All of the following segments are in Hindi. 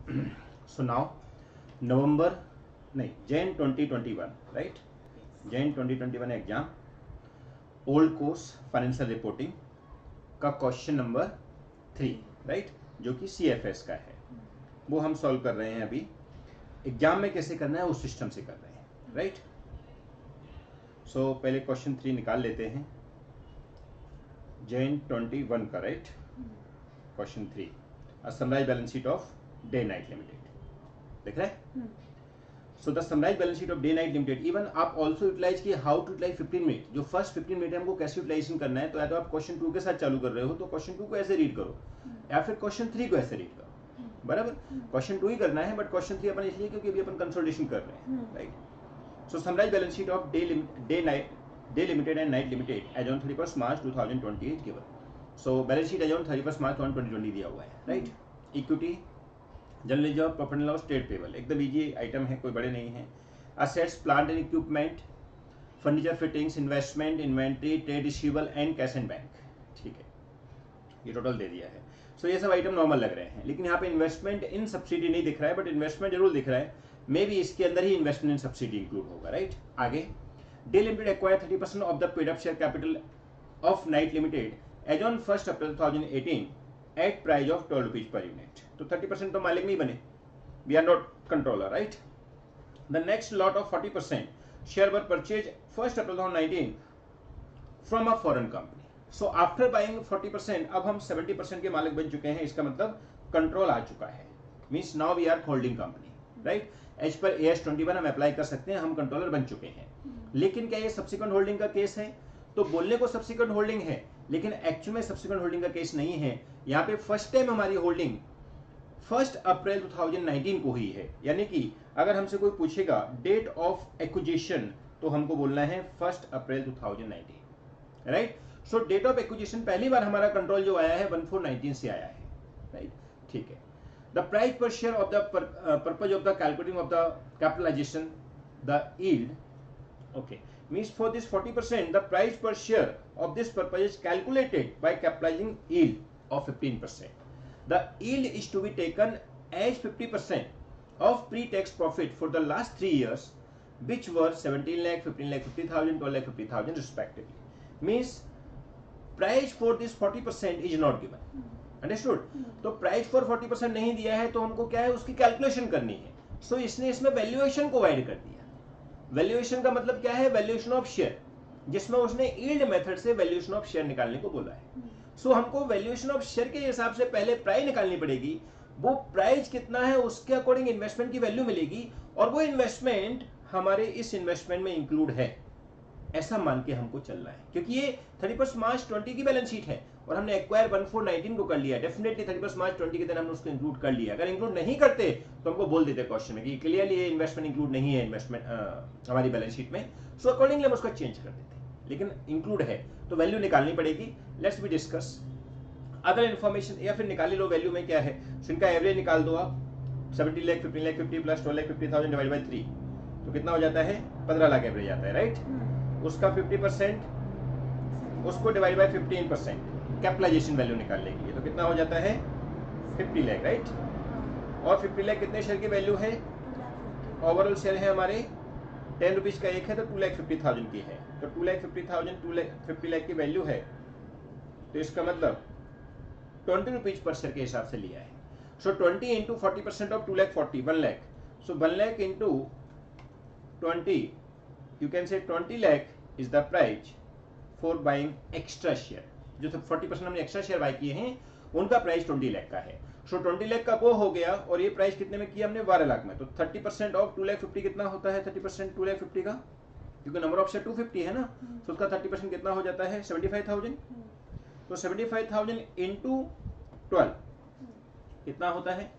So now November नहीं Jan 2021 right? Jan 2021 exam old course financial reporting का क्वेश्चन नंबर 3 राइट, जो कि CFS का है, वो हम सॉल्व कर रहे हैं अभी। एग्जाम में कैसे करना है उस सिस्टम से कर रहे हैं राइट। सो पहले क्वेश्चन 3 निकाल लेते हैं, Jan 21 का right. Question 3, summarise balance sheet of Day Night Limited, देख रहे हैं। So the summarise balance sheet of Day Night Limited, even आप ऑल्सो यूटिलाइज किए हाउ टू यूटिलाइज 15 मिनट, जो फर्स्ट 15 मिनट है हमको कैसे यूटिलाइजेशन करना है। तो या तो आप क्वेश्चन 2 के साथ चालू कर रहे हो तो क्वेश्चन 2 को ऐसे रीड करो, या फिर क्वेश्चन 3 को ऐसे रीड करो, बराबर। क्वेश्चन 2 ही करना है, बट क्वेश्चन 3 अपन इसलिए क्योंकि अभी अपन कंसोलिडेशन कर रहे हैं right. So summarise balance sheet of Day Limited and Night Limited as on 31 March 2028 given. So balance sheet as on 31 March 2020 दिया हुआ है right. Equity, general reserve, profit and loss, trade payable, एकदम इजी आइटम है, कोई बड़े नहीं है। Assets, plant and equipment, furniture fittings, investment, inventory, trade receivable and cash and bank, ठीक है, ये टोटल दे दिया है। सो ये सब आइटम नॉर्मल लग रहे हैं, लेकिन यहाँ पे इन्वेस्टमेंट इन सब्सिडी नहीं दिख रहा है, बट इन्वेस्टमेंट जरूर दिख रहा है। मे बी इसके अंदर ही इन्वेस्टमेंट इन सब्सिडी इंक्लूड होगा राइट। आगे, Day Limited acquire 30% of the paid up share capital of Night Limited as on 1 April 2018 at price of 12 rupees per unit. तो 30% तो मालिक नहीं बने, we are not controller right. The next lot of 40% share were purchase 1 April 2019 from a foreign company. So after buying 40% अब हम 70% के मालिक बन चुके हैं, इसका मतलब कंट्रोल आ चुका है, means now we are holding company right. As per AS 21 हम अप्लाई कर सकते हैं, हम कंट्रोलर बन चुके हैं। लेकिन क्या ये सब्सिक्वेंट होल्डिंग का केस है? तो बोलने को सब्सिक्वेंट होल्डिंग है, लेकिन एक्चुअल में सब्सिक्वेंट होल्डिंग का केस नहीं है। यहाँ पे फर्स्ट टाइम हमारी होल्डिंग 1 अप्रैल 2019 को हुई है, यानी कि अगर हमसे कोई पूछेगा डेट ऑफ एक्विजिशन तो हमको बोलना है 1 April 2019 right. So date of acquisition पहली बार हमारा कंट्रोल जो आया है 1419 से आया है राइट, ठीक है। The price per share of the purpose of the calculating of the capitalisation the yield, okay, means for this 40% the price per share of this purpose is calculated by capitalizing yield of 15%. The yield is to be taken as 50% of pre-tax profit for the last 3 years, which were 17 lakh, 15 lakh 50,000, 12 lakh 50,000 respectively. Means price for this 40% is not given. Understood? तो प्राइस फॉर 40% नहीं दिया है, तो हमको क्या है उसकी कैलकुलेशन करनी है। सो इसने इसमें वैल्यूएशन को ऐड कर दिया। वैल्यूएशन का मतलब क्या है? वैल्यूएशन ऑफ शेयर, जिसमें उसने यील्ड मेथड से वैल्यूएशन ऑफ शेयर निकालने को बोला है। सो हमको वैल्यूएशन ऑफ शेयर के हिसाब से पहले प्राइस निकालनी पड़ेगी, वो प्राइस कितना है उसके अकॉर्डिंग इन्वेस्टमेंट की वैल्यू मिलेगी, और वो इन्वेस्टमेंट हमारे इस इन्वेस्टमेंट में इंक्लूड है, ऐसा मान के हमको चलना है। क्योंकि ये 31 मार्च 20 की बैलेंस शीट है और हमने एक्वायर 1419 को कर लिया, डेफिनेटली 31 मार्च 20 के दिन हमने उसको इंक्लूड कर लिया। अगर इंक्लूड नहीं करते तो हमको बोल देते क्वेश्चन में कि क्लियरली ये इन्वेस्टमेंट इंक्लूड नहीं है इन्वेस्टमेंट हमारी बैलेंस शीट में, सो अकॉर्डिंगली हम उसको चेंज कर देते। लेकिन इंक्लूड है तो वैल्यू निकालनी पड़ेगी। Let's be discuss other information, या फिर निकाली लो वैल्यू में क्या है। सो इनका एवरेज निकाल दो आप, 17 lakh 15 lakh 50 plus 12 lakh 50,000 divide by 3, तो कितना हो जाता है? 15 लाख एवरेज आता है राइट। उसका 50% उसको डिवाइड बाय 15% कैपिटलाइजेशन वैल्यू निकालने के लिए, तो कितना हो जाता है? 50 लाख राइट। और 50 लाख कितने शेयर की वैल्यू है? ओवरऑल शेयर है हमारे 10 रुपीज का एक है, तो 2,50,000 की है, तो 2,50,000 2,50 लाख की वैल्यू है, तो इसका मतलब 20 रुपीज पर शेयर के हिसाब से लिया है। सो 20 into 40% of 2,40,000 1 lakh, so 1 lakh into 20, you can say 20 lakh is the price for buying extra share। जो 40% हमने एक्स्ट्रा शेयर बाय किए हैं उनका प्राइस 20 लाख का है। सो 20 लाख का वो हो गया, और ये प्राइस कितने में किया हमने? 12 लाख में। तो 30% ऑफ 2,50,000 कितना होता है? 30% 2,50,000 का, क्योंकि नंबर ऑफ शेयर 250 है ना, तो उसका 30% कितना हो जाता है? 75,000। तो 75,000 इंटू 12 कितना होता है?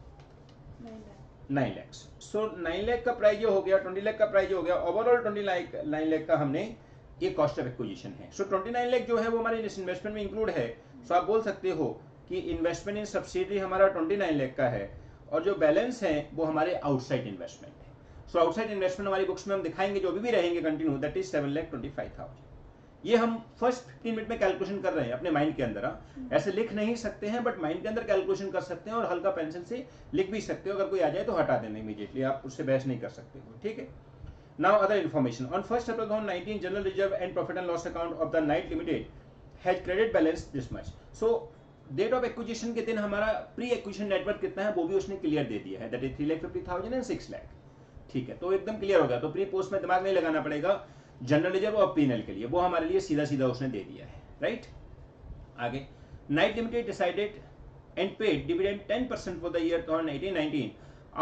9 लाख। सो 9 लाख का प्राइस जो हो गया, 20 लाख का प्राइस जो हो गया, ओवरऑल 29 लाख का हमने ये कॉस्ट ऑफ एक्विजिशन है। सो 29 लाख जो है वो हमारे इस इन्वेस्टमेंट में इंक्लूड है। सो आप बोल सकते हो कि इन्वेस्टमेंट इन सब्सिडी हमारा 29 लाख का है, और जो बैलेंस है वो हमारे आउटसाइड इन्वेस्टमेंट है। सो आउटसाइड इन्वेस्टमेंट हमारी बुक्स में हम दिखाएंगे, जो भी रहेंगे कंटिन्यू, दैट इज 7,25,000। ये हम फर्स्ट 15 मिनट में कैलकुलेशन कर रहे हैं अपने माइंड के अंदर। ऐसे लिख नहीं सकते हैं बट माइंड के अंदर कैलकुलेशन कर सकते हैं और हल्का पेंसिल से लिख भी सकते हो। अगर कोई आ जाए तो हटा देना इमीडिएटली, आप उससे बहस नहीं कर सकते हो, ठीक है। Now other information, on 1 April 2019 general reserve and profit and loss account of the Night Limited has credit balance this much. So date of acquisition के दिन हमारा प्री एक्विजिशन नेटवर्क कितना है वो भी उसने क्लियर दे दिया है, दैट इज 3,50,000 एंड 6 लाख, ठीक है। तो एकदम क्लियर हो गया, तो प्री पोस्ट में दिमाग नहीं लगाना पड़ेगा जनरल रिजर्व और पीएनएल के लिए, वो हमारे लिए सीधा सीधा उसने दे दिया है, राइट। आगे, night limited decided and paid dividend 10% for the year 2018-19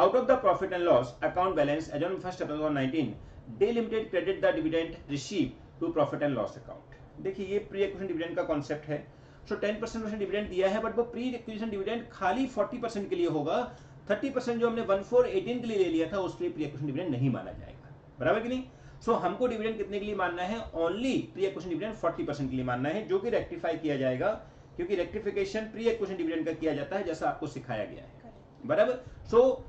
out of the profit and loss account balance as on 1 April 2019 Day Limited credit the dividend receive to profit and loss account. देखिए ये प्री एक्विजिशन डिविडेंड का कॉन्सेप्ट है। सो 10% उसने डिविडेंड दिया है बट वो प्री एक्विजिशन डिविडेंड खाली 40% के लिए होगा, 30% जो हमने 1418 के लिए ले लिया था उसके लिए प्री एक्विजिशन डिविडेंड नहीं माना जाएगा, बराबर कि नहीं। सो हमको डिविडेंड कितने के लिए मानना है, ओनली प्री एक्विजिशन डिविडेंड 40% के लिए मानना है, जो कि रेक्टिफाई किया जाएगा क्योंकि रेक्टिफिकेशन प्री एक्विजिशन डिविडेंड का किया जाता है जैसा आपको सिखाया गया है, बराबर। सो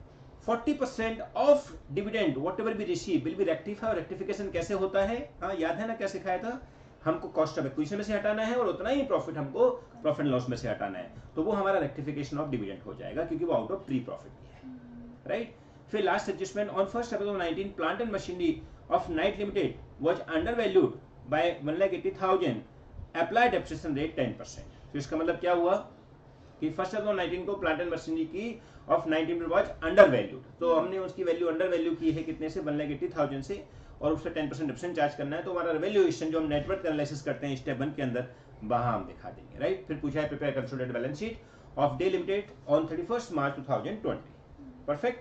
40% of dividend what ever be receive will be rectify. और रेक्टिफिकेशन कैसे होता है, हाँ याद है ना क्या सिखाया था, हमको कॉस्ट ऑफ एक्विजिशन में से हटाना है और उतना ही प्रॉफिट हमको प्रॉफिट एंड लॉस में से हटाना है, तो वो हमारा रेक्टिफिकेशन ऑफ डिविडेंड हो जाएगा क्योंकि वो आउट ऑफ प्री प्रॉफिट है, राइट। फिर last adjustment, on 1 April 2019 plant and machinery of Night Limited was under valued bye 1,80,000, applied depreciation rate 10%। तो इसका मतलब क्या हुआ कि 1 April 2019 को प्लांट एंड मशीनरी की ऑफ 19 वाज अंडर वैल्यूड, तो हमने उसकी वैल्यू अंडर वैल्यू की है कितने से, 1,80,000 से, और उससे 10% डिफरेंस चार्ज करना है। तो हमारा वैल्यूएशन जो हम नेटवर्क एनालिसिस करते हैं स्टेप 1 के अंदर वहां हम दिखा देंगे, राइट। फिर पूछा है prepare consolidated balance sheet of Day limited on 31 March 2020, perfect.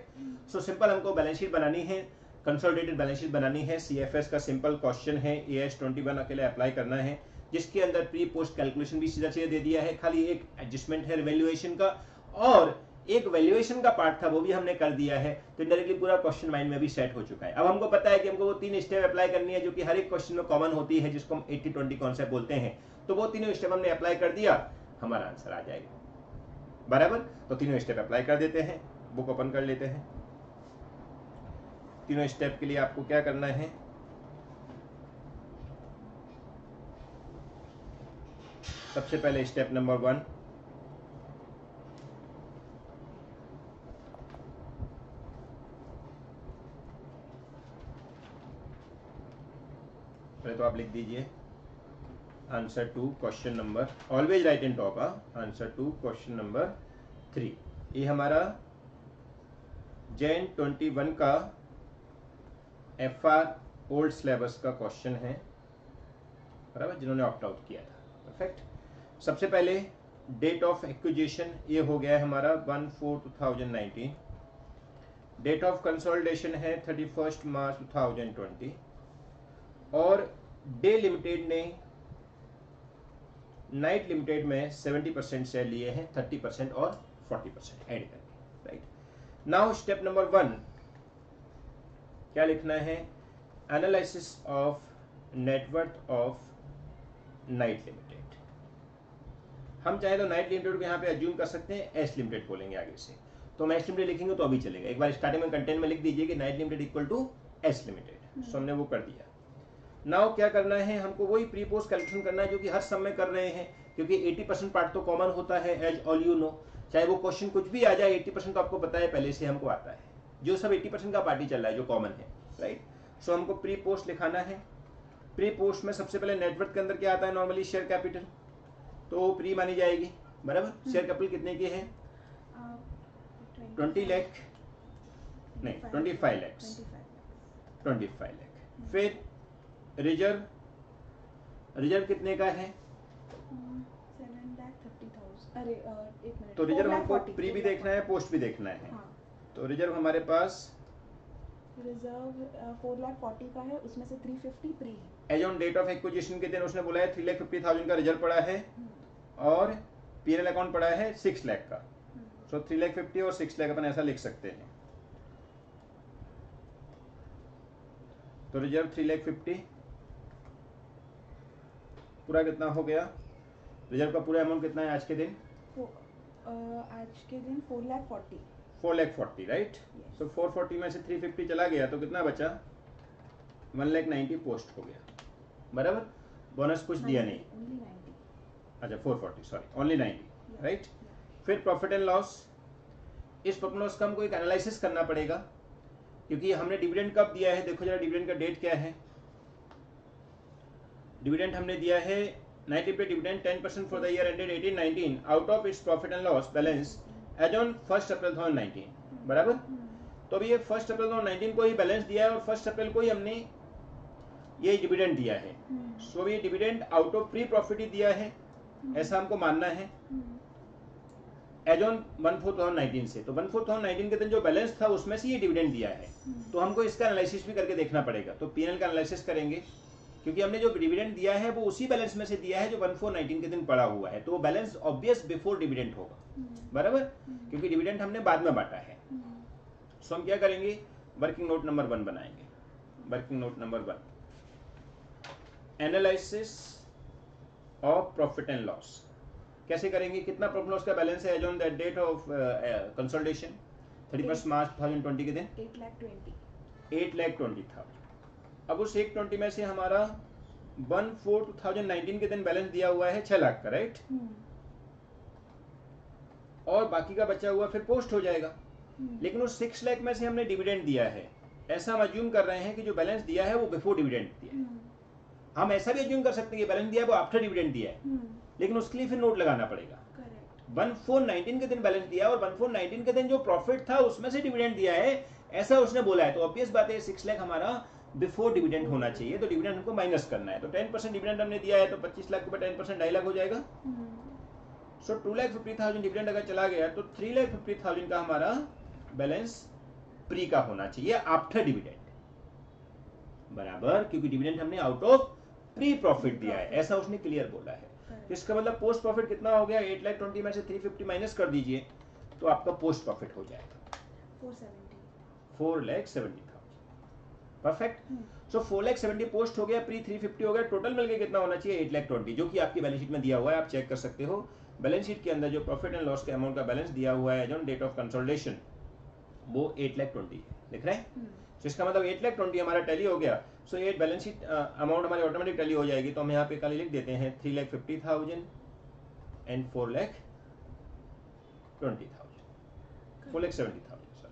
So simple हमको बैलेंस शीट बनानी है, कंसोलिडेटेड बैलेंस शीट बनानी है, सीएफएस का सिंपल क्वेश्चन है, AS 21 अकेले अप्लाई करना है, जिसके अंदर प्री पोस्ट कैलकुलेशन भी सीधा सीधा दे दिया है, खाली एक एडजस्टमेंट है वैल्यूएशन का और एक वैल्यूएशन का पार्ट था वो भी हमने कर दिया है। तो डायरेक्टली पूरा क्वेश्चन माइंड में भी सेट हो चुका है। अब हमको पता है कि हमको वो 3 स्टेप अप्लाई करनी है जो कि हर एक क्वेश्चन में कॉमन होती है, जिसको हम 80-20 कॉन्सेप्ट बोलते हैं। तो वो तीनों स्टेप हमने अप्लाई कर दिया, हमारा आंसर आ जाएगा, बराबर। तो तीनों स्टेप अप्लाई कर देते हैं, बुक ओपन कर लेते हैं। तीनों स्टेप के लिए आपको क्या करना है, सबसे पहले स्टेप नंबर 1, पहले तो आप लिख दीजिए answer to question number, always write in top, answer to question number 3। ये हमारा जैन 21 का FR ओल्ड सिलेबस का क्वेश्चन है, बराबर, जिन्होंने ऑप्ट आउट किया था, परफेक्ट। सबसे पहले डेट ऑफ एक्विजिशन ये हो गया है हमारा 1/4/2019, डेट ऑफ कंसोलिडेशन है 31 मार्च 2020, और डे लिमिटेड ने नाइट लिमिटेड में 70% शेयर लिए हैं, 30% और 40% ऐड करके, राइट। नाउ स्टेप नंबर 1 क्या लिखना है, analysis of net worth of Night limited. हम चाहे तो नाइट लिमिटेड को यहाँ पे अज्यूम कर सकते हैं, एस लिमिटेड बोलेंगे आगे से, तो हम एस लिमिटेड लिखेंगे तो अभी चलेगा। एक बार स्टार्टिंग में कंटेंट में लिख दीजिए कि Knight limited equal to S limited, so हमने वो कर दिया। नाउ क्या करना है, हमको वही प्री पोस्ट कैलकुलेशन करना है जो कि हर सम में कर रहे हैं, क्योंकि 80% पार्ट तो कॉमन होता है, एज ऑल यू नो, चाहे वो क्वेश्चन कुछ भी आ जाए 80% तो आपको पता है पहले से हमको आता है, जो सब 80% का पार्टी चल रहा है जो कॉमन है, राइट। सो हमको प्री पोस्ट लिखाना है। प्री पोस्ट में सबसे पहले नेटवर्क के अंदर क्या आता है, नॉर्मली शेयर कैपिटल, तो प्री मानी जाएगी, बराबर। शेयर कैपिटल कितने की है, 20 लाख नहीं 25 लाख। फिर रिजर्व, रिजर्व कितने का है, 7,30,000। अरे एक मिनट, तो रिजर्व हमको प्री भी देखना है, पोस्ट भी देखना है, हाँ। तो रिजर्व हमारे पास रिजर्व 4,40,000 का है, उसमें से 350 प्री है। As on date of acquisition के दिन उसने बोला है 3,50,000 का रिजर्व पड़ा है और पीएनएल अकाउंट पड़ा है 6 लाख का, सो 3,50,000 और 6 लाख अपन ऐसा लिख सकते हैं। तो रिजर्व 3,50,000 पूरा कितना हो गया, रिजर्व का पूरा अमाउंट कितना है आज के दिन, आज के दिन 4,40,000, 4,40,000, राइट। सो 440 में से 350 चला गया तो कितना बचा, 1,90,000 पोस्ट हो गया, बराबर। बोनस कुछ दिया नहीं, ओनली 90। अच्छा 440, सॉरी ओनली 90, राइट। फिर प्रॉफिट एंड लॉस, इस प्रॉफिट लॉस का हमको एक एनालिसिस करना पड़ेगा, क्योंकि हमने डिविडेंड कब दिया है, देखो जरा डिविडेंड का डेट क्या है। डिविडेंड हमने दिया है 90 पे dividend 10% for the year ended 18-19 out of its profit and loss balance as on 1 April 2019, बराबर। तो अभी ये 1 अप्रैल 2019 को ही बैलेंस दिया है और 1 अप्रैल को ही हमने ये डिविडेंड दिया है। सो ये dividend out of pre profit ही दिया है, ऐसा हमको मानना है, एज ऑन 1/4/2019 से। तो 1/4/2019 के दिन जो बैलेंस था उसमें से ये डिविडेंड दिया है, तो हमको इसका एनालिसिस भी करके देखना पड़ेगा। तो पीएनएल का एनालिसिस करेंगे, क्योंकि हमने जो डिविडेंड दिया है वो उसी बैलेंस में से दिया है जो 1/4/19 के दिन पड़ा हुआ है, तो वो बैलेंस ऑब्वियस बिफोर डिविडेंड होगा, बराबर, क्योंकि डिविडेंड हमने बाद में बांटा है। सो हम क्या करेंगे, वर्किंग नोट नंबर 1 बनाएंगे। Working note number 1, analysis of profit and loss. कैसे करेंगे, कितना प्रॉफिट लॉस का बैलेंस है as on that date of consolidation 31 March 2020 के दिन 8,20,000। अब उस 820 में से हमारा 1/4/2019 के दिन बैलेंस दिया हुआ है 6 लाख का, राइट, और बाकी का बचा हुआ फिर पोस्ट हो जाएगा। लेकिन उस 6 लाख में से हमने डिविडेंड दिया है, ऐसा हम अज्यूम कर रहे हैं कि जो बैलेंस दिया है वो बिफोर डिविडेंड दिया है। हम ऐसा भी अज्यूम कर सकते हैं कि बैलेंस दिया है वो आफ्टर डिविडेंड दिया है, लेकिन उसके लिए फिर नोट लगाना पड़ेगा। 1/4/19 के दिन बैलेंस दिया और 1/4/19 के दिन जो प्रॉफिट था उसमें से डिविडेंड दिया है, ऐसा उसने बोला है। तो ऑब्वियस बात है 6 लाख हमारा बिफोर डिविडेंड होना चाहिए, तो डिविडेंड हमको माइनस करना है। तो 10% डिविडेंड हमने दिया है, तो 25 लाख के ऊपर 10% 2.5 लाख हो जाएगा। सो 2,50,000 डिविडेंड अगर चला गया तो 3,50,000 का हमारा बैलेंस प्री का होना चाहिए आफ्टर डिविडेंड, बराबर, क्योंकि डिविडेंड हमने आउट ऑफ प्री प्रॉफिट दिया है, ऐसा उसने क्लियर बोला है। इसका मतलब पोस्ट प्रॉफिट कितना हो गया, 8,20,000 में से 350 माइनस कर दीजिए तो आपका पोस्ट प्रॉफिट हो जाएगा 4,70,000। परफेक्ट। सो 4,70,000 पोस्ट हो गया, प्री 350 हो गया, टोटल मिलके कितना होना चाहिए 8,20,000, जो कि आपकी बैलेंस शीट में दिया हुआ है, आप चेक कर सकते हो। बैलेंस शीट के अंदर जो प्रॉफिट एंड लॉस के अमाउंट का बैलेंस दिया हुआ है ऑन डेट ऑफ कंसोलिडेशन वो 8,20,000 है, लिख रहे हैं। तो इसका मतलब 8,20,000 हमारा टैली हो गया। सो ये बैलेंस शीट अमाउंट हमारी ऑटोमेटिक टैली हो जाएगी। तो हम यहाँ पे खाली लिख देते हैं 3,50,000 एंड 4,20,000, 4,70,000,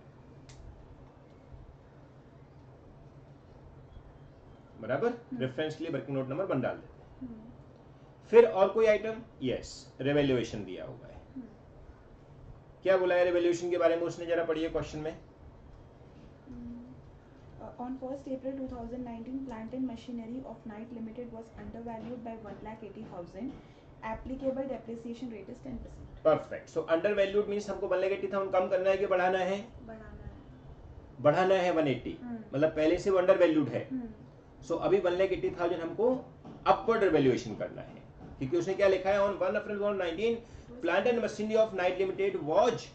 बराबर। रेफरेंस के लिए वर्किंग नोट नंबर 1 डाल देते हैं। फिर और कोई आइटम, यस, रेवैल्यूएशन दिया हुआ है। क्या बोला है रेवैल्यूएशन के बारे में उसने, जरा पढ़िए क्वेश्चन में। On 1st April 2019, plant and machinery of Knight Limited was undervalued by 1,80,000. Applicable depreciation rate is 10%. Perfect. So undervalued means हमको 1,80,000 कम करना है कि बढ़ाना है? बढ़ाना है 180, मतलब पहले से वो अंडरवैल्यूड है। सो अभी 1,80,000 हमको अपवर्ड रिवैल्यूएशन करना है, क्योंकि उसने क्या लिखा है, on 1 April 2019 plant and machinery of Night Limited was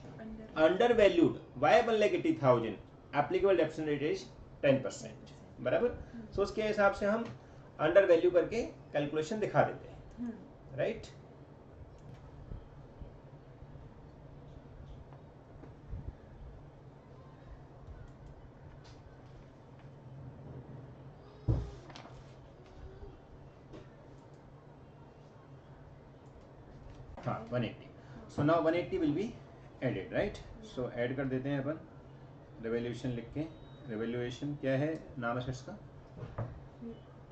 undervalued by 1,80,000, applicable depreciation rate is 10%, बराबर। सो उसके हिसाब से हम अंडरवैल्यू करके कैलकुलेशन दिखा देते हैं, राइट। हाँ 180। So now 180 will be added, right. So add कर देते हैं अपन, रिवैल्यूएशन लिख के। रिवैल्यूएशन क्या है, नाम है इसका?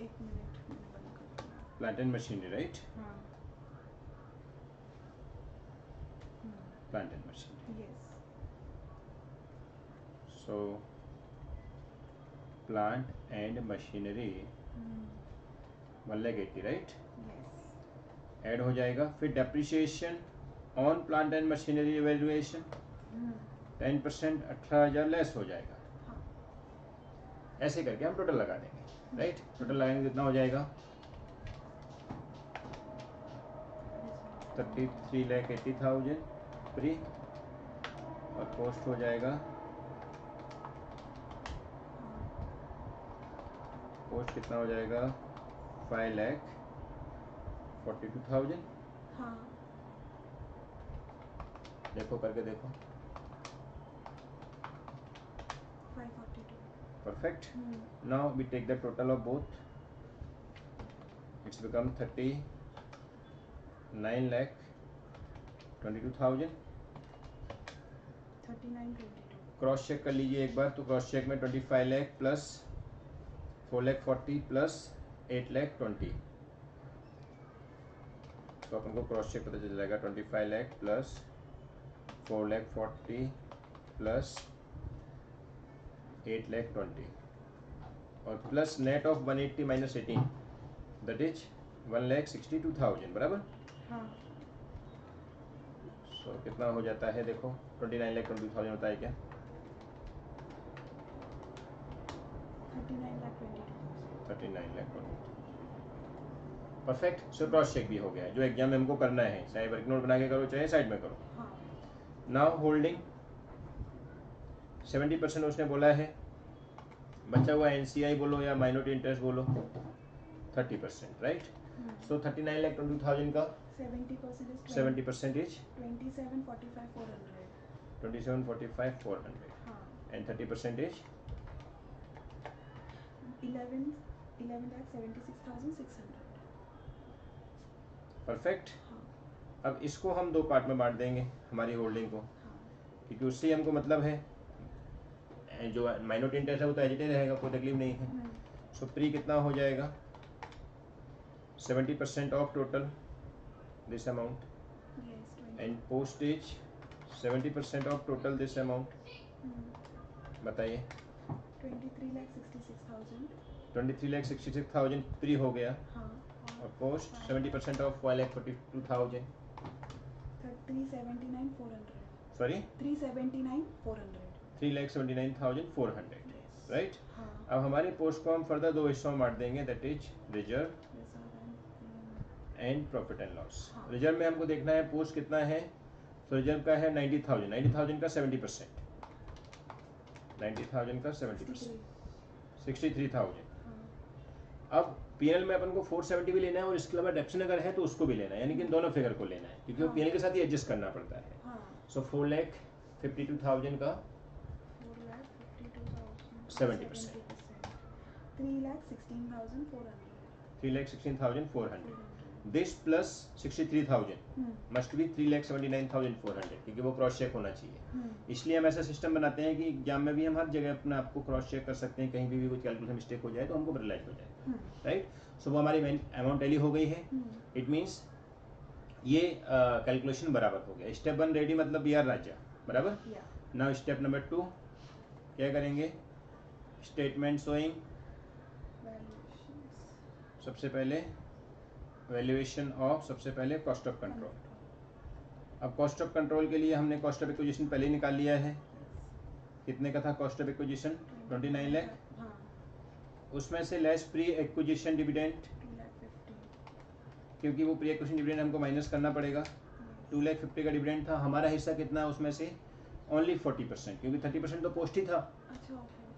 एक minute, plant and machinery, right. Plant and machinery, so plant and machinery 1,80,000, right, add हो जाएगा। फिर depreciation on plant and machinery evaluation 10%, 18,000 less हो जाएगा। ऐसे करके हम टोटल लगा देंगे, राइट। टोटल लगाएंगे कितना हो जाएगा, 33,80,000 प्री, और पोस्ट हो जाएगा, पोस्ट कितना हो जाएगा 5,42,000। देखो करके देखो, 542. perfect. Now we take the total of both, it's become 39,22,000। 3922 cross check कर लीजिए एक बार, तो क्रॉस चेक में 25 लाख प्लस 4,40,000 प्लस 8,20,000, तो अपन को क्रॉस चेक पता चल जाएगा 25 लाख प्लस 4,40,000 प्लस 8,20,000 और plus net of 180 minus 18 that is 1,62,000 बराबर। हाँ सो कितना हो जाता है देखो, 29,22,000 होता है क्या? 39,22,000 परफेक्ट। सो क्रॉस चेक भी हो गया, जो एग्जाम में हमको करना है, चाहे वर्क नोट बना के करो चाहे साइड में करो। हाँ नाउ होल्डिंग 70% उसने बोला है, बचा हुआ NCI बोलो या माइनॉरिटी इंटरेस्ट बोलो 30%, राइट। सो 39,22,000 का 70% इज 27,45,400 हाँ एंड 30% इज 11,76,600 परफेक्ट। हाँ अब इसको हम दो पार्ट में बांट देंगे हमारी होल्डिंग को, हाँ क्योंकि उससे हमको मतलब है, जो माइनॉरिटी इंटरेस्ट है वो तो एजिटे रहेगा, कोई तकलीफ नहीं है। सो प्री कितना हो जाएगा, 70% of total this amount and post is 70% of total this amount. बताइए 23,66,000 प्री हो गया हाँ और पोस्ट 70% ऑफ 1,42,000 379,400 सॉरी 379,400 3,79,400 राइट। हाँ अब हमारे पोस्ट को हम फर्दर दो हिस्सों में बांट देंगे, that is reserve and profit and loss. हाँ। रिजर्व में हमको देखना है पोस्ट कितना है, तो रिजर्व का है 90,000 का 70%, 90,000 का 70% 63,000। हाँ अब पीएल में अपन को 470 भी लेना है और इसके अलावा डेप्शन अगर है तो उसको भी लेना है, यानी कि इन दोनों फिगर को लेना है, क्योंकि वो हाँ। पीएल के साथ ही एडजस्ट करना पड़ता है। हाँ सो 4,52,000 का 70%। 3,16,400 दिस प्लस 63,000 मस्ट बी 3,79,400, क्योंकि वो क्रॉस चेक होना चाहिए। इसलिए हम ऐसा सिस्टम बनाते हैं कि एग्जाम में भी हम हर जगह अपना आपको क्रॉस चेक कर सकते हैं, कहीं भी कोई कैलकुलेशन मिस्टेक हो जाए तो हमको रियलाइज हो जाए, राइट। सो वो हमारी अमाउंट टैली हो गई है, इट मीन्स ये कैलकुलेशन बराबर हो गया। स्टेप 1 रेडी, मतलब वी आर राजा, बराबर। नाउ स्टेप नंबर 2 क्या करेंगे, स्टेटमेंट शोइंग, सबसे पहले वैल्यूएशन ऑफ, सबसे पहले कॉस्ट ऑफ कंट्रोल। अब कॉस्ट ऑफ कंट्रोल के लिए हमने कॉस्ट ऑफ एक्विजिशन पहले निकाल लिया है, कितने का था कॉस्ट ऑफ एक्विजिशन, 29 लाख। उसमें से लेस प्री एक्विजिशन डिविडेंड, क्योंकि वो प्री एक्विजिशन डिविडेंड हमको माइनस करना पड़ेगा, 2,50,000 का डिविडेंड था। हमारा हिस्सा कितना है उसमें से, ओनली 40%, क्योंकि 30% तो पोस्ट ही था।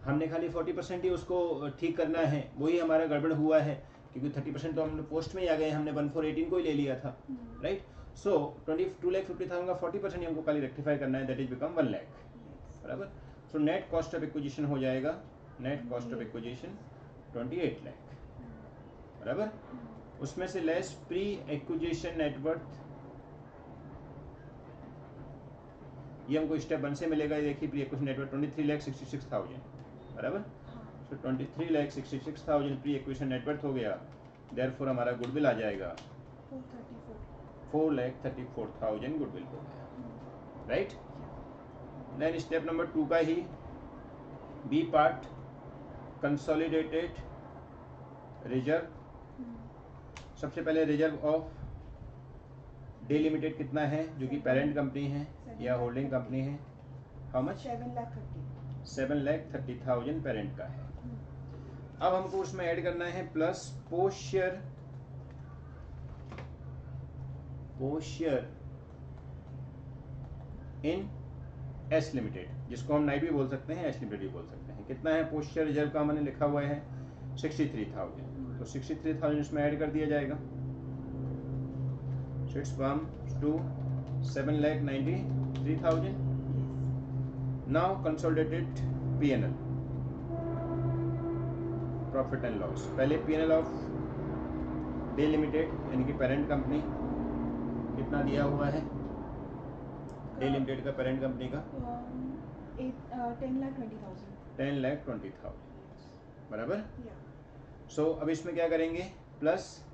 हमने खाली 40% ही उसको ठीक करना है, वही हमारा गड़बड़ हुआ है, क्योंकि 30% तो हम पोस्ट में ही आ गए, हमने 1418 को ही ले लिया था, राइट। सो 2,50,000 का 40% हमको खाली रेक्टिफाई करना है, दैट इज बिकम 1 लाख, बराबर। So net cost of acquisition हो जाएगा, net cost of acquisition 28 lakh, बराबर। उसमें से लेस प्री एक्विजिशन नेटवर्थ, ये हमको स्टेप 1 से मिलेगा। ये देखिए प्री एक्विजिशन नेटवर्थ 23,66,000, बराबर। तो 23,66,000 प्री एक्विजिशन नेटवर्थ हो गया, देयरफॉर हमारा गुडविल आ जाएगा 4,34,000 गुडविल हो गया, राइट। देन स्टेप नंबर 2 का ही बी पार्ट, कंसोलिडेटेड रिजर्व। सबसे पहले रिजर्व ऑफ डे लिमिटेड कितना है, जो कि पेरेंट कंपनी है या होल्डिंग कंपनी है, हाउ मच, 7,30,000 पेरेंट का है। अब हमको उसमें ऐड करना है plus post share in S limited, जिसको हम नाइट भी बोल सकते हैं, एस लिमिटेड भी बोल सकते हैं। कितना है पोस्ट शेयर रिजर्व का, मैंने लिखा हुआ है 63,000, तो 63,000 इसमें ऐड कर दिया जाएगा। So it's come to 7,93,000. Now consolidated P&L, profit and loss. पहले P&L ऑफ डे लिमिटेड यानी कि पेरेंट कंपनी कितना दिया हुआ है? डे लिमिटेड का पेरेंट कंपनी का 10,20,000. 10,20,000 बराबर। Yeah. सो अब इसमें क्या करेंगे? Plus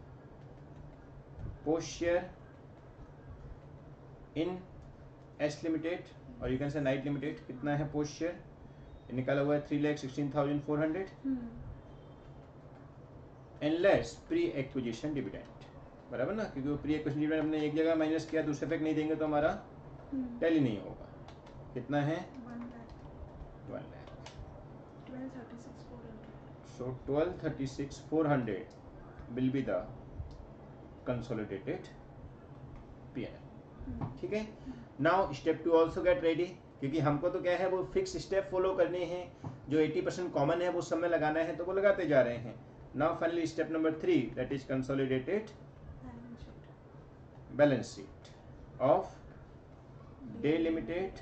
post share in S limited और you can say Knight limited कितना है पोस्ट शेयर? निकाला हुआ है 3,16,400 and less pre acquisition dividend बराबर ना, क्योंकि वो प्री एक्विजिशन डिविडेंड हमने एक जगह माइनस किया, दूसरे पे नहीं देंगे तो हमारा टैली नहीं होगा। कितना है? 1 lakh. 1 lakh. 12,36,400. So 12,36,400 will be the consolidated P&L. ठीक है। Now step 2 also get ready, क्योंकि हमको तो क्या है वो फिक्स स्टेप फॉलो करने हैं, जो 80% कॉमन है वो सब में लगाना है तो वो लगाते जा रहे हैं। Now finally step number 3 that is consolidated balance sheet of Day Limited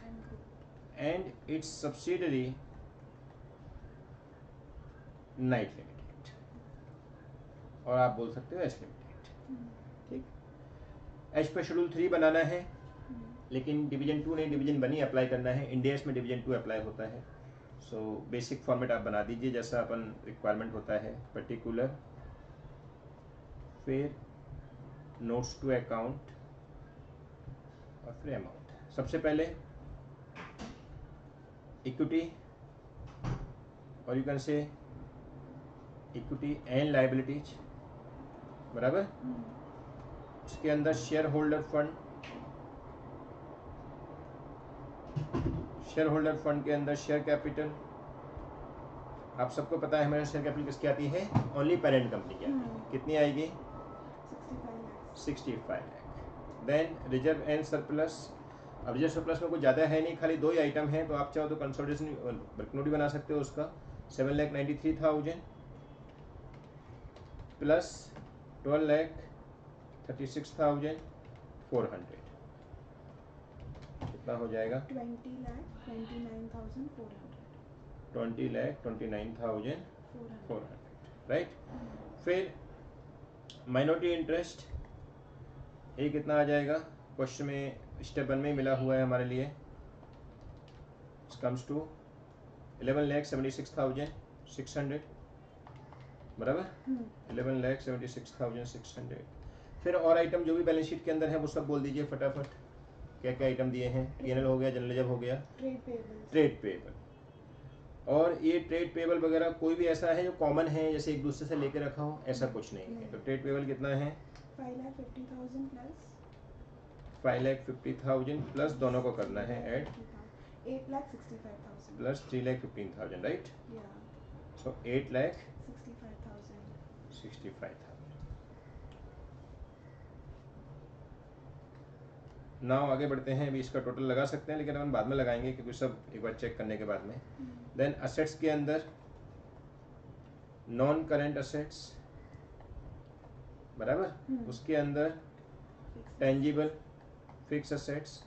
and it's subsidiary night limited, और आप बोल सकते हो एस लिमिटेड। ठीक, एच पे शेड्यूल 3 बनाना है, लेकिन डिवीजन 2 नहीं डिवीजन 1 ही अप्लाई करना है। इंडियस में डिवीजन 2 अप्लाई होता है। सो बेसिक फॉर्मेट आप बना दीजिए जैसा अपन रिक्वायरमेंट होता है, पर्टिकुलर, फिर नोट्स टू अकाउंट और फिर अमाउंट। सबसे पहले इक्विटी और यू कैन से इक्विटी एंड लायबिलिटीज बराबर। उसके अंदर share holder fund, share holder fund के अंदर शेयर कैपिटल। आप सबको पता है हमारे शेयर कैपिटल किसकी आती है? ओनली पेरेंट कंपनी की आती है। कितनी आएगी? 65 lakh. Then reserve and surplus. अब रिजर्व सरप्लस में कुछ ज़्यादा है नहीं, खाली 2 ही आइटम है, तो आप चाहो तो कंसोलिडेशन नोट भी बना सकते हो उसका। 7,93,000 प्लस 12,36,400 कितना हो जाएगा? 20,29,400 राइट। फिर माइनॉरिटी इंटरेस्ट ये कितना आ जाएगा? क्वेश्चन में स्टेप 1 में मिला हुआ है हमारे लिए। इट कम्स टू 11,76,600 बराबर। 11,76,600। फिर और आइटम जो भी बैलेंस शीट के अंदर है वो सब बोल दीजिए फटाफट, क्या क्या आइटम दिए हैं। पीएनएल हो गया, जनरल लेजर हो गया, ट्रेड पेबल। और ये ट्रेड पेबल वगैरह कोई भी ऐसा है जो कॉमन है जैसे एक दूसरे से लेके रखा हो, ऐसा कुछ नहीं है। तो ट्रेड पेबल कितना है? 5,50,000 प्लस दोनों को करना है ऐड 8,65,000 प्लस 3,15,000 राइट। सो 8,65,000। नाउ आगे बढ़ते हैं। अभी इसका टोटल लगा सकते हैं लेकिन अपन बाद में लगाएंगे क्योंकि सब एक बार चेक करने के बाद में। देन असेट्स के अंदर नॉन करेंट असेट्स बराबर। उसके अंदर टेंजिबल फिक्स असेट्स।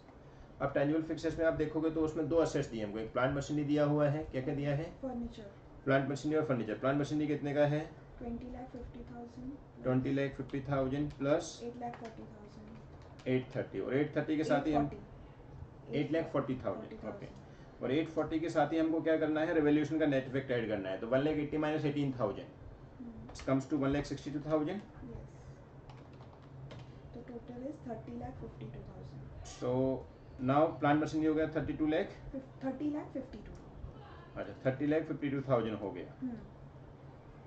अब टेंजिबल फिक्स असेट्स में आप देखोगे तो उसमें 2 असेट्स दिए हमको। एक प्लांट मशीनरी दिया हुआ है, क्या क्या दिया है? फर्नीचर, प्लांट मशीनरी और फर्नीचर। प्लांट मशीनरी कितने का है? 20,50,000 प्लस 8,40,000 830 और 830 के साथ ही हम 8,40,000 ओके। और 840 के साथ ही हमको क्या करना है? रेवोल्यूशन का नेट इफेक्ट ऐड करना है। तो 1,80 माइनस 18,000 कम्स टू 1,62,000। तो total is 30,52,000। So now plant machinery हो गया 32 लाख। 30,52,000। अच्छा 30,52,000 हो गया।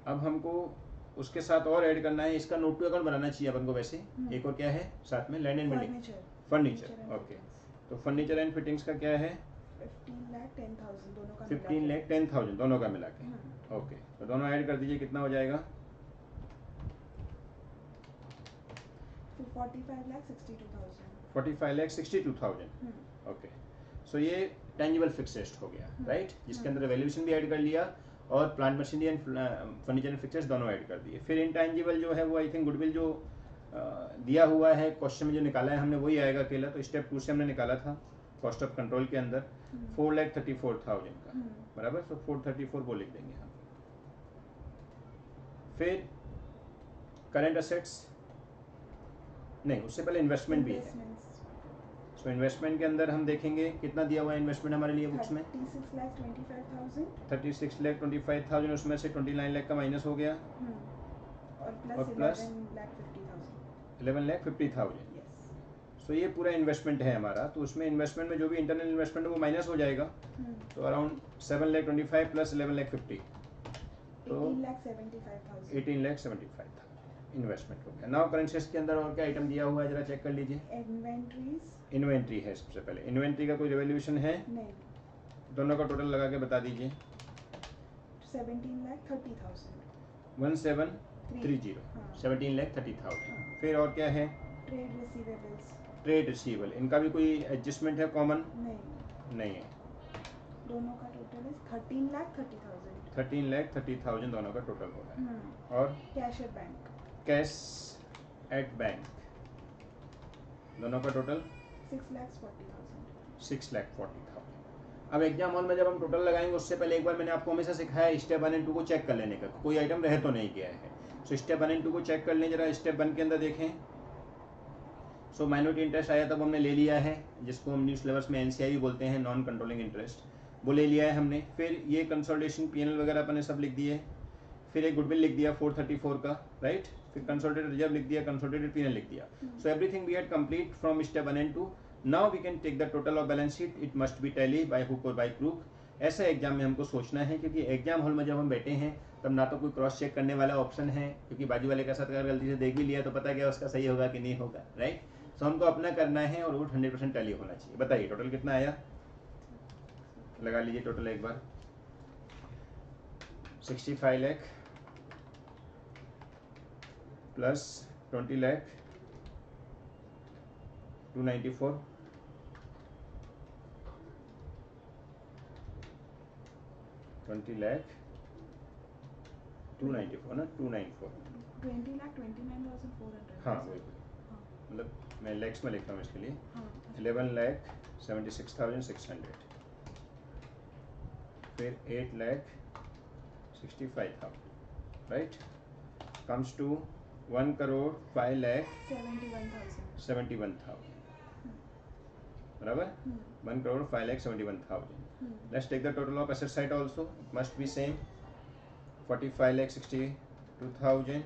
अब हमको उसके साथ और ऐड करना है, इसका नोट टू अकाउंट बनाना चाहिए अपन को वैसे। एक और क्या है साथ में? Land and building, furniture okay. तो फर्नीचर एंड फिटिंग्स का क्या है? 15,10,000 दोनों का 15,10,000 दोनों का मिला के ओके। तो दोनों ऐड कर दीजिए, कितना हो जाएगा? 45,62,000 ओके। सो ये टेंजिबल फिक्स्ड हो गया राइट, जिसके अंदर वैल्यूएशन भी ऐड कर लिया और plant machinery and furniture and fixers दोनों ऐड कर दिए। फिर इनटेंजिबल जो है वो आई थिंक गुडविल जो दिया हुआ है क्वेश्चन में जो निकाला है हमने वही आएगा अकेला। तो स्टेप 2 से हमने निकाला था कॉस्ट ऑफ कंट्रोल के अंदर 4,34,000 का बराबर। सो 434 वो लिख देंगे हम। फिर करेंट असेट्स नहीं, उससे पहले इन्वेस्टमेंट भी है। Investments, सो इन्वेस्टमेंट के अंदर हम देखेंगे कितना दिया हुआ है इन्वेस्टमेंट हमारे लिए बुक्स में 36,25,000 36,25,000, उसमें से 29 लाख का माइनस हो गया और और प्लस प्लस 11,50,000। 11,50,000। यस। सो ये पूरा इन्वेस्टमेंट है हमारा, तो उसमें इन्वेस्टमेंट में जो भी इंटरनल इन्वेस्टमेंट है वो माइनस हो जाएगा, तो अराउंड 7,25,000 प्लस 11,50,000, तो 18,75,000। 18,75,000 इन्वेस्टमेंट हो गया। नाउ करेंसीज के अंदर और क्या आइटम दिया हुआ है जरा चेक कर लीजिए। इन्वेंट्रीज, इन्वेंट्री है सबसे पहले। इन्वेंट्री का कोई रिवोल्यूशन है? नहीं, दोनों का टोटल लगा के बता दीजिए। 17,30,000। 1730, हाँ। 17,30,000। फिर और क्या है? ट्रेड रिसीवेबल्स, ट्रेड रिसीवेबल, इनका भी कोई एडजस्टमेंट है कॉमन? नहीं, है। दोनों का टोटल है 13,30,000। 13,30,000 दोनों का टोटल हो रहा है। और cash at bank, cash at bank, दोनों का टोटल 6,40,000। 6,40,000। अब एग्जाम हॉल में जब हम टोटल लगाएंगे उससे पहले एक बार मैंने आपको हमेशा सिखाया स्टेप 1 एंड 2 को चेक कर लेने का, कोई आइटम रह तो नहीं गया है। सो स्टेप 1 एंड 2 को चेक कर लें जरा। स्टेप 1 के अंदर देखें, सो माइनॉरिटी इंटरेस्ट आया तब हमने ले लिया है, जिसको हम न्यू सिलेबस में एनसीआई भी बोलते हैं, नॉन कंट्रोलिंग इंटरेस्ट, वो ले लिया है हमने। फिर ये कंसोलिडेशन पीएनएल वगैरह अपने सब लिख दिए। फिर एक गुडविल लिख दिया 434 का, राइट। फिर कंसोलिडेटेड रिजर्व लिख दिया, कंसोलिडेटेड पीएनएल लिख दिया। So everything we had complete from step 1 and 2। Now we can take the total of balance sheet, it must be tally by hook or by crook. ऐसा एग्जाम में हमको सोचना है, क्योंकि एग्जाम हॉल में जब हम बैठे हैं तब ना तो कोई क्रॉस चेक करने वाला ऑप्शन है, क्योंकि बाजू वाले का साथ अगर गलती से देख भी लिया तो पता क्या उसका सही होगा कि नहीं होगा, राइट। सो हमको अपना करना है और वो 100% टैली होना चाहिए। बताइए टोटल कितना आया, लगा लीजिए टोटल एक बार। 65 लाख प्लस 20 लाख 294, 20 लाख 294 ना, 294। 20,29,400। हाँ वही, मतलब मैं लैक्स में लिखता हूँ इसके लिए। 11,76,600, फिर 8,65,000, राइट, कम्स टू 1,05,71,000, बराबर। 1,05,71,000। Let's take the total of asset side also. It must be same. 45,62,000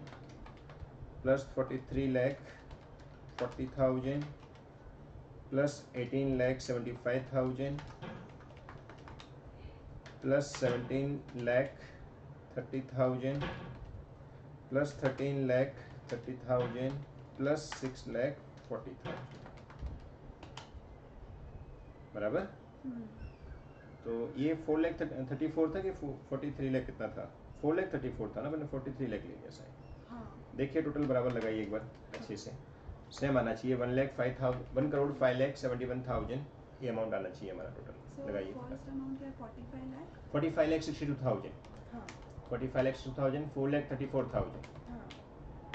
plus 43,40,000 plus 18,75,000 plus 17,30,000 plus 13,30,000 plus 6,40,000, बराबर। तो ये 4,34,000 था कि 43 लाख कितना था? 4,34,000 था ना, मैंने 43 लाख ले लिया शायद। देखिए टोटल बराबर लगाइए एक बार अच्छे से, सेम आना चाहिए। 1,05,71,000 ये अमाउंट आना चाहिए हमारा टोटल। लगाइए 45,62,000, 45,62,000, 4,34,000,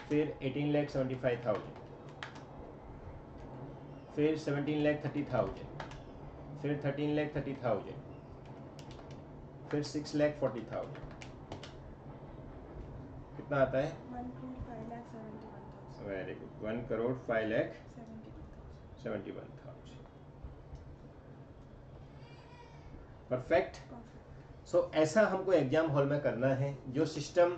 फिर 18,75,000, फिर 17,30,000, फिर 13,30,000, फिर 6,40,000, कितना आता है? 1,05,71,000। Very good, 1,05,71,000। परफेक्ट। सो ऐसा हमको एग्जाम हॉल में करना है, जो सिस्टम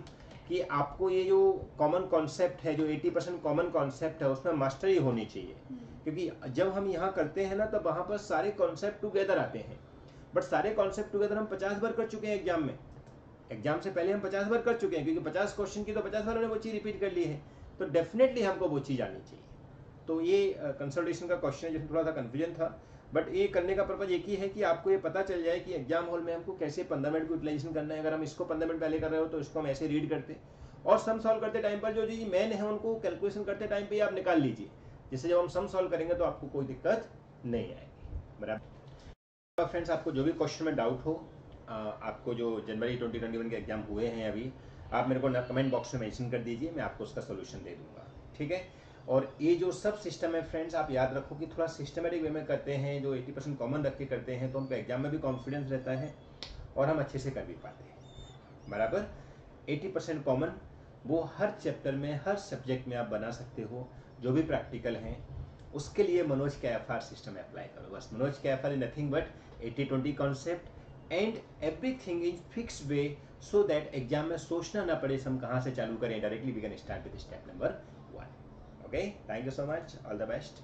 कि आपको ये जो कॉमन कॉन्सेप्ट है, जो 80% कॉमन कॉन्सेप्ट है उसमें मास्टरी होनी चाहिए। क्योंकि जब हम यहाँ करते हैं ना तब वहाँ पर सारे कॉन्सेप्ट टुगेदर आते हैं, बट सारे कॉन्सेप्ट टुगेदर हम 50 बार कर चुके हैं एग्जाम में। एग्जाम से पहले हम 50 बार कर चुके हैं, क्योंकि 50 क्वेश्चन की तो 50 बार वो चीज़ रिपीट कर ली है, तो डेफिनेटली हमको वो चीज़ आनी चाहिए। तो ये कंसल्टेशन का क्वेश्चन है जिसमें थोड़ा सा कन्फ्यूजन था, बट ये करने का पर्पज एक ही है कि आपको ये पता चल जाए कि एग्जाम हॉल में हमको कैसे 15 मिनट को यूटिलाइजेशन करना है। अगर हम इसको 15 मिनट पहले कर रहे हो तो इसको हम ऐसे रीड करते, और सम सॉल्व करते टाइम पर जो जी मेन है उनको कैलकुलेशन करते टाइम पे आप निकाल लीजिए, जिससे जब हम सम सॉल्व करेंगे तो आपको कोई दिक्कत नहीं आएगी, बराबर। फ्रेंड्स, आपको जो भी क्वेश्चन में डाउट हो, आपको जो जनवरी 2021 के एग्जाम हुए हैं अभी, आप मेरे को कमेंट बॉक्स में मेंशन कर दीजिए, मैं आपको उसका सोल्यूशन दे दूंगा, ठीक है। और ये जो सब सिस्टम है फ्रेंड्स, आप याद रखो कि थोड़ा सिस्टमेटिक वे में करते हैं, जो 80% कॉमन रख के करते हैं, तो हमको एग्जाम में भी कॉन्फिडेंस रहता है और हम अच्छे से कर भी पाते हैं, बराबर। 80% कॉमन वो हर चैप्टर में, हर सब्जेक्ट में आप बना सकते हो, जो भी प्रैक्टिकल हैं उसके लिए मनोज KFR सिस्टम अप्लाई करो। बस Manoj KFR is nothing but 80-20 concept and everything in fixed way, so that exam में सोचना ना पड़े हम कहाँ से चालू करें, directly we can start with step number 1। Okay, thank you so much, all the best.